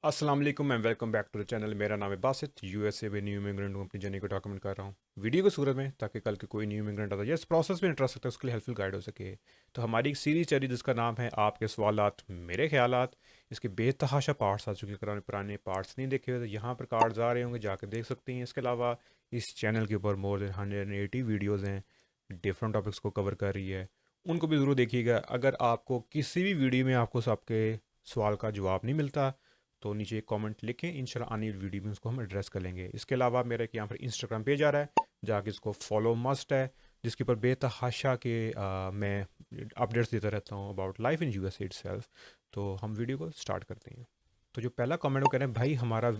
अस्सलाम वालेकुम and welcome back to the channel. मेरा नाम है बासित। यूएसए में न्यू इमिग्रेंट हूँ, अपनी जर्नी को डॉक्यूमेंट कर रहा हूँ वीडियो को सूरत में, ताकि कल के कोई न्यू इमिग्रेंट आता है या इस प्रोसेस में इंटरेस्ट रखता है उसके लिए हेल्पफुल गाइड हो सके। तो हमारी एक सीरीज चल रही जिसका नाम है आपके सवालात मेरे ख्यालात। इसके बेतहाशा पार्ट्स आ चुके हैं, पुराने पुराने पार्ट्स नहीं देखे हुए तो यहाँ पर कार्ड्स आ रहे होंगे, जाकर देख सकते हैं। इसके अलावा इस चैनल के ऊपर मोर देन 180 वीडियोज़ हैं, डिफरेंट टॉपिक्स को कवर कर रही है। उनको भी ज़रूर देखिएगा। अगर आपको किसी भी वीडियो में आपको सबके सवाल का जवाब नहीं मिलता तो नीचे एक कमेंट लिखें, इंशाल्लाह आने वाली वीडियो में उसको हम एड्रेस कर लेंगे। इसके अलावा मेरा एक यहाँ पर इंस्टाग्राम पेज आ रहा है, जाके इसको फॉलो मस्ट है, जिसके ऊपर बेतहाशा के मैं अपडेट्स देता रहता हूँ about life in USA itself. तो हम वीडियो को स्टार्ट करते हैं। तो जो पहला कमेंट वो कह रहे हैं, भाई हमारा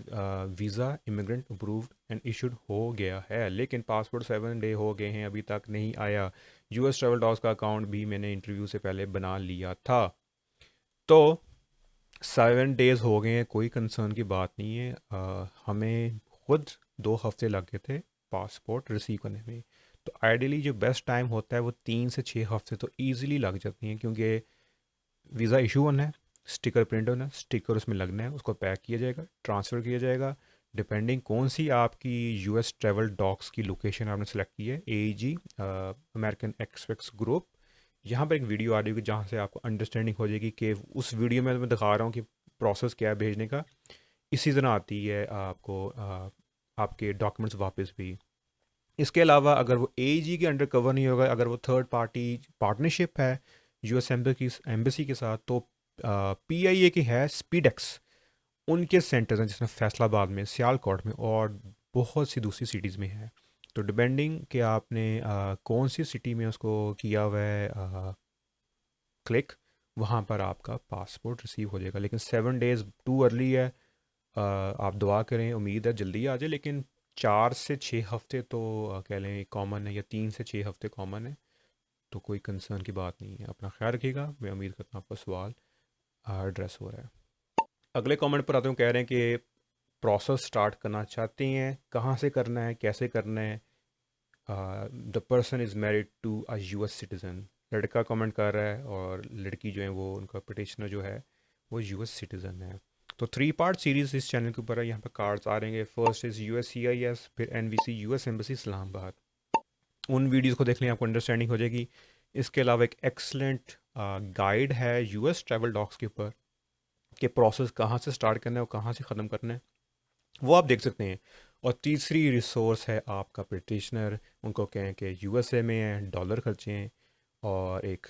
visa immigrant approved and issued हो गया है, लेकिन पासपोर्ट 7 डे हो गए हैं, अभी तक नहीं आया। यूएस ट्रेवल डॉग्स का अकाउंट भी मैंने इंटरव्यू से पहले बना लिया था। तो 7 डेज़ हो गए हैं, कोई कंसर्न की बात नहीं है। हमें खुद 2 हफ्ते लग गए थे पासपोर्ट रिसीव करने में। तो आइडियली जो बेस्ट टाइम होता है वो 3 से 6 हफ्ते तो ईजिली लग जाती हैं, क्योंकि वीज़ा इशू होना है, स्टिकर प्रिंट होना है, स्टिकर उसमें लगना है, उसको पैक किया जाएगा, ट्रांसफ़र किया जाएगा। डिपेंडिंग कौन सी आपकी यूएस ट्रैवल डॉक्स की लोकेशन आपने सेलेक्ट की है, AEG अमेरिकन एक्सप्रेस ग्रुप। यहाँ पर एक वीडियो आ रही होगी जहाँ से आपको अंडरस्टैंडिंग हो जाएगी कि उस वीडियो में मैं दिखा रहा हूँ कि प्रोसेस क्या है भेजने का। इसी तरह आती है आपको आपके डॉक्यूमेंट्स वापस भी। इसके अलावा अगर वो AEG के अंडर कवर नहीं होगा, अगर वो थर्ड पार्टी पार्टनरशिप है यूएस एम्बेसी के साथ, तो PIA की है स्पीडेक्स, उनके सेंटर्स हैं जिसमें फैसलाबाद में, सियालकोट में और बहुत सी दूसरी सिटीज़ में है। तो डिपेंडिंग कि आपने कौन सी सिटी में उसको किया हुआ है क्लिक, वहाँ पर आपका पासपोर्ट रिसीव हो जाएगा। लेकिन 7 डेज़ टू अर्ली है। आप दुआ करें, उम्मीद है जल्दी आ जाए, लेकिन 4 से 6 हफ्ते तो कह लें कॉमन है, या 3 से 6 हफ्ते कॉमन है। तो कोई कंसर्न की बात नहीं है। अपना ख्याल रखिएगा। मैं उम्मीद करता हूँ आपका सवाल एड्रेस हो रहा है। अगले कमेंट पर आते हूँ, कह रहे हैं कि प्रोसेस स्टार्ट करना चाहते हैं, कहाँ से करना है, कैसे करना है। The person is married to a US citizen. लड़का कमेंट कर रहा है और लड़की जो है वो, उनका पटिशनर जो है वो US सिटीज़न है। तो 3 पार्ट सीरीज़ इस चैनल के ऊपर है। यहाँ पर कार्ड्स आ रहेंगे। फर्स्ट इज़ USCIS, फिर NVC US एम्बेसी इस्लामाबाद। उन वीडियोस को देख लें, आपको अंडरस्टैंडिंग हो जाएगी। इसके अलावा एक एक्सलेंट गाइड है US ट्रैवल डॉक्स के ऊपर, कि प्रोसेस कहाँ से स्टार्ट करना है और कहाँ से ख़त्म करना है, वो आप देख सकते हैं। और तीसरी रिसोर्स है आपका पिटिशनर, उनको कहें कि USA में है, डॉलर खर्चे हैं, और एक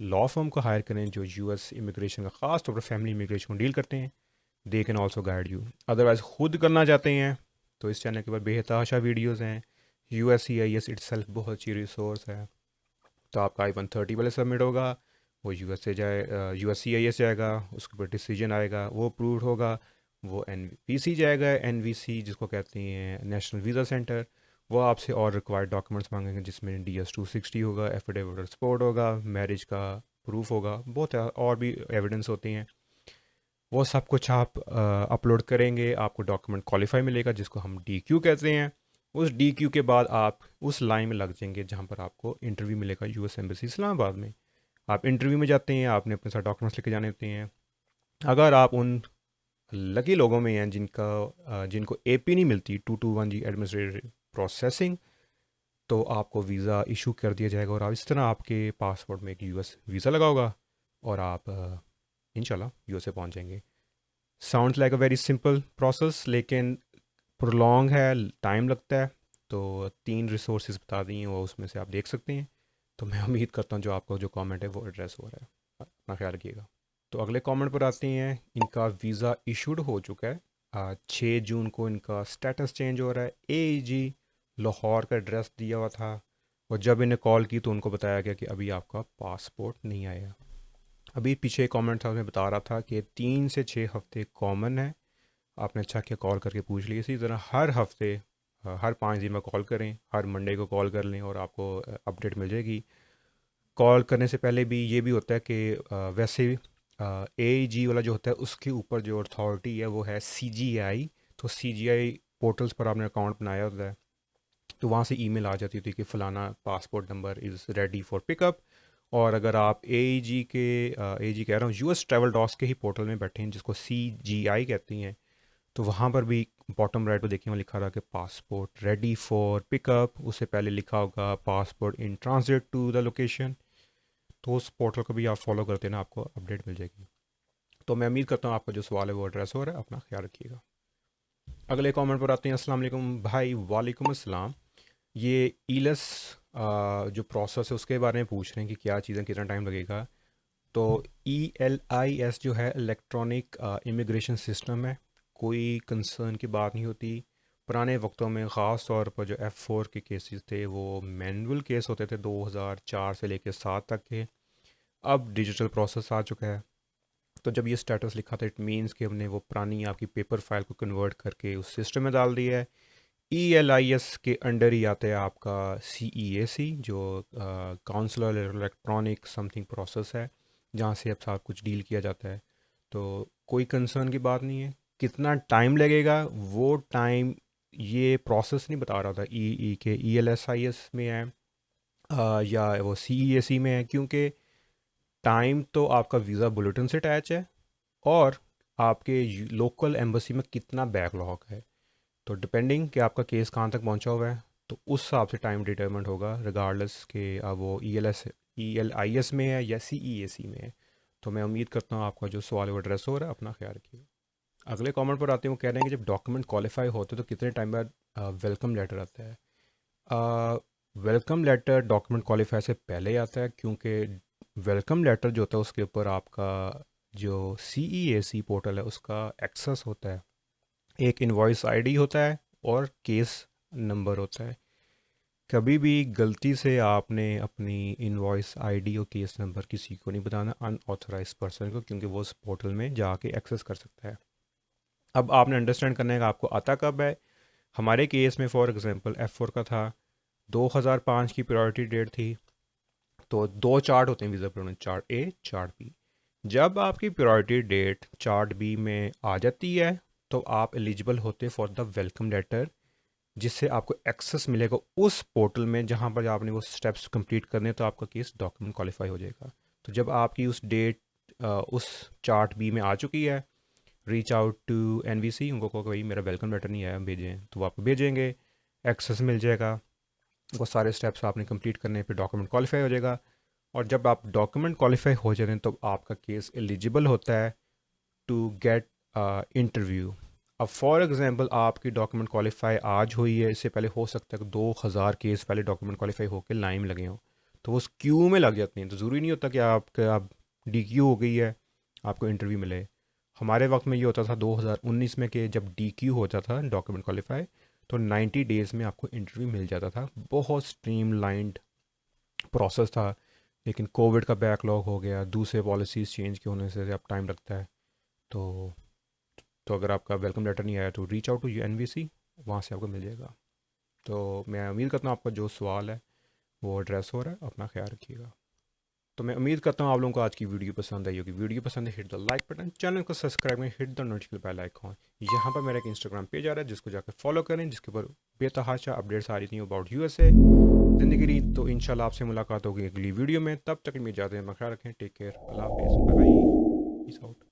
लॉ फर्म को हायर करें जो US इमिग्रेशन का ख़ास तौर पर फैमिली इमिग्रेशन को डील करते हैं। They can also guide you. Otherwise खुद करना चाहते हैं तो इस चैनल के ऊपर बेहताशा वीडियोज़ हैं। USCIS इट्सेल्फ बहुत अच्छी रिसोर्स है। तो आपका I-130 वाले सबमिट होगा, वो US से जाए, USCIS जाएगा, उसके ऊपर डिसीजन आएगा, वो अप्रूव्ड होगा। वो NVC जाएगा, NVC जिसको कहते हैं नेशनल वीज़ा सेंटर। वो आपसे और रिक्वायर्ड डॉक्यूमेंट्स मांगेंगे, जिसमें DS-260 होगा, एफिडेविट ऑफ सपोर्ट होगा, मैरिज का प्रूफ होगा, बहुत और भी एविडेंस होते हैं। वो सब कुछ आप अपलोड करेंगे, आपको डॉक्यूमेंट क्वालिफाई मिलेगा, जिसको हम DQ कहते हैं। उस DQ के बाद आप उस लाइन में लग जाएंगे जहाँ पर आपको इंटरव्यू मिलेगा US एम्बेसी इस्लामाबाद में। आप इंटरव्यू में जाते हैं, आपने अपने साथ डॉक्यूमेंट्स लेके जाने होते हैं। अगर आप उन लकी लोगों में हैं जिनको AP नहीं मिलती, 221G एडमिनिस्ट्रेटिव प्रोसेसिंग, तो आपको वीज़ा इशू कर दिया जाएगा और आप इस तरह आपके पासपोर्ट में एक US वीज़ा लगा होगा और आप इंशाल्लाह USA पहुंच जाएंगे। Sounds like a very simple process, लेकिन प्रोलॉन्ग है, टाइम लगता है। तो 3 रिसोर्सेज बता दी हैं, वो उसमें से आप देख सकते हैं। तो मैं उम्मीद करता हूँ जो आपका जो कमेंट है वो एड्रेस हो रहा है। अपना ख्याल रखिएगा। तो अगले कमेंट पर आते हैं। इनका वीज़ा इशूड हो चुका है। 6 जून को इनका स्टेटस चेंज हो रहा है। AEG लाहौर का एड्रेस दिया हुआ था, और जब इन्हें कॉल की तो उनको बताया गया कि अभी आपका पासपोर्ट नहीं आया। अभी पीछे कमेंट था उसमें बता रहा था कि 3 से 6 हफ्ते कॉमन है। आपने अच्छा किया कॉल करके पूछ लिया। इसी तरह हर हफ्ते हर 5 दिन में कॉल करें, हर मंडे को कॉल कर लें और आपको अपडेट मिल जाएगी। कॉल करने से पहले भी ये भी होता है कि वैसे AEG वाला जो होता है उसके ऊपर जो अथॉरिटी है वो है CGI। तो CGI पोर्टल्स पर आपने अकाउंट बनाया होता है, तो वहाँ से ईमेल आ जाती थी कि फ़लाना passport number is ready for pickup, और अगर आप AEG के AEG कह रहा हूँ, US ट्रैवल डॉक्स के ही पोर्टल में बैठे हैं जिसको CGI कहती हैं, तो वहाँ पर भी बॉटम राइट पर देखिए वहाँ लिखा रहा कि पासपोर्ट रेडी फॉर पिकअप, उससे पहले लिखा होगा passport in transit to the location. तो उस पोर्टल को भी आप फॉलो करते हैं ना, आपको अपडेट मिल जाएगी। तो मैं उम्मीद करता हूँ आपका जो सवाल है वो एड्रेस हो रहा है। अपना ख्याल रखिएगा। अगले कमेंट पर आते हैं। अस्सलाम वालेकुम भाई। वालेकुम अस्सलाम। ये ईलस जो प्रोसेस है उसके बारे में पूछ रहे हैं कि क्या चीज़ें, कितना टाइम लगेगा। तो ELIS जो है इलेक्ट्रॉनिक इमिग्रेशन सिस्टम है, कोई कंसर्न की बात नहीं होती। पुराने वक्तों में ख़ास तौर पर जो F4 के केसेस थे वो मैनुअल केस होते थे 2004 से लेकर 7 तक के। अब डिजिटल प्रोसेस आ चुका है। तो जब ये स्टेटस लिखा था इट मीन्स कि हमने वो पुरानी आपकी पेपर फाइल को कन्वर्ट करके उस सिस्टम में डाल दिया है। ELIS के अंडर ही आता है आपका CEAC जो काउंसलर इलेक्ट्रॉनिक समथिंग प्रोसेस है, जहाँ से अब सब कुछ डील किया जाता है। तो कोई कंसर्न की बात नहीं है। कितना टाइम लगेगा वो टाइम ये प्रोसेस नहीं बता रहा था ई के ELSIS में है या वो CEAC में है, क्योंकि टाइम तो आपका वीज़ा बुलेटिन से अटैच है और आपके लोकल एम्बेसी में कितना बैकलॉग है। तो डिपेंडिंग कि आपका केस कहाँ तक पहुँचा हुआ है, तो उस हिसाब से टाइम डिटरमिनेट होगा, रिगार्डलेस कि अब वो ELIS में है या CEAC में है। तो मैं उम्मीद करता हूँ आपका जो सवाल है वो एड्रेस हो रहा है। अपना ख्याल रखिएगा। अगले कमेंट पर आते हैं। वो कह रहे हैं कि जब डॉक्यूमेंट क्वालिफाई होते हैं तो कितने टाइम बाद वेलकम लेटर आता है। वेलकम लेटर डॉक्यूमेंट क्वालिफाई से पहले आता है, क्योंकि वेलकम लेटर जो होता है उसके ऊपर आपका जो CEAC पोर्टल है उसका एक्सेस होता है। एक इनवॉइस आईडी होता है और केस नंबर होता है। कभी भी गलती से आपने अपनी इनवॉइस आईडी और केस नंबर किसी को नहीं बताना, अनऑथराइज पर्सन को, क्योंकि वो उस पोर्टल में जाके एक्सेस कर सकता है। अब आपने अंडरस्टैंड करना है कि आपको आता कब है। हमारे केस में फॉर एग्जांपल F4 का था, 2005 की प्रायोरिटी डेट थी। तो दो चार्ट होते हैं visa programme, chart A chart B. जब आपकी प्रायोरिटी डेट चार्ट बी में आ जाती है तो आप एलिजिबल होते फॉर द वेलकम लेटर, जिससे आपको एक्सेस मिलेगा उस पोर्टल में जहाँ पर आपने वो स्टेप्स कंप्लीट करने हैं, तो आपका केस डॉक्यूमेंट क्वालिफाई हो जाएगा। तो जब आपकी उस डेट उस चार्ट बी में आ चुकी है, रीच आउट टू NVC, उनको कहो कि भाई मेरा वेलकम लेटर नहीं आया, भेजें, तो वो आपको भेजेंगे, एक्सेस मिल जाएगा। वो सारे स्टेप्स आपने कंप्लीट करने पे डॉक्यूमेंट क्वालिफाई हो जाएगा। और जब आप डॉक्यूमेंट क्वालिफाई हो जाते हैं तो आपका केस एलिजिबल होता है टू गेट इंटरव्यू। अब फॉर एग्जांपल आपकी डॉक्यूमेंट क्वालिफाई आज हुई है, इससे पहले हो सकता है कि 2000 केस पहले डॉक्यूमेंट क्वालिफाई होकर लाइन में लगे हों, तो वो उस क्यू में लग जाती हैं। तो ज़रूरी नहीं होता कि आप DQ हो गई है आपको इंटरव्यू मिले। हमारे वक्त में ये होता था 2019 में कि जब DQ होता था डॉक्यूमेंट क्वालिफाई, तो 90 डेज़ में आपको इंटरव्यू मिल जाता था। बहुत स्ट्रीमलाइंड प्रोसेस था। लेकिन कोविड का बैकलॉग हो गया, दूसरे पॉलिसीज़ चेंज के होने से अब टाइम लगता है। तो अगर आपका वेलकम लेटर नहीं आया तो रीच आउट टू NVC, वहाँ से आपको मिल जाएगा। तो मैं उम्मीद करता हूँ आपका जो सवाल है वो एड्रेस हो रहा है। अपना ख्याल रखिएगा। तो मैं उम्मीद करता हूँ आप लोगों को आज की वीडियो पसंद आई होगी। वीडियो पसंद है, hit the like button, channel को सब्सक्राइब करें, hit the notification bell icon. यहाँ पर मेरा एक इंस्टाग्राम पेज आ रहा है जिसको जाकर फॉलो करें, जिसके ऊपर बेतहाशा अपडेट्स आ रही थी अबाउट USA ज़िंदगी रही। तो इंशाल्लाह आपसे मुलाकात होगी अगली वीडियो में। तब तक मैं इजाज़त दें, ख्याल रखें, टेक केयर, अल्लाह हाफिज़, बाय बाय, पीस आउट।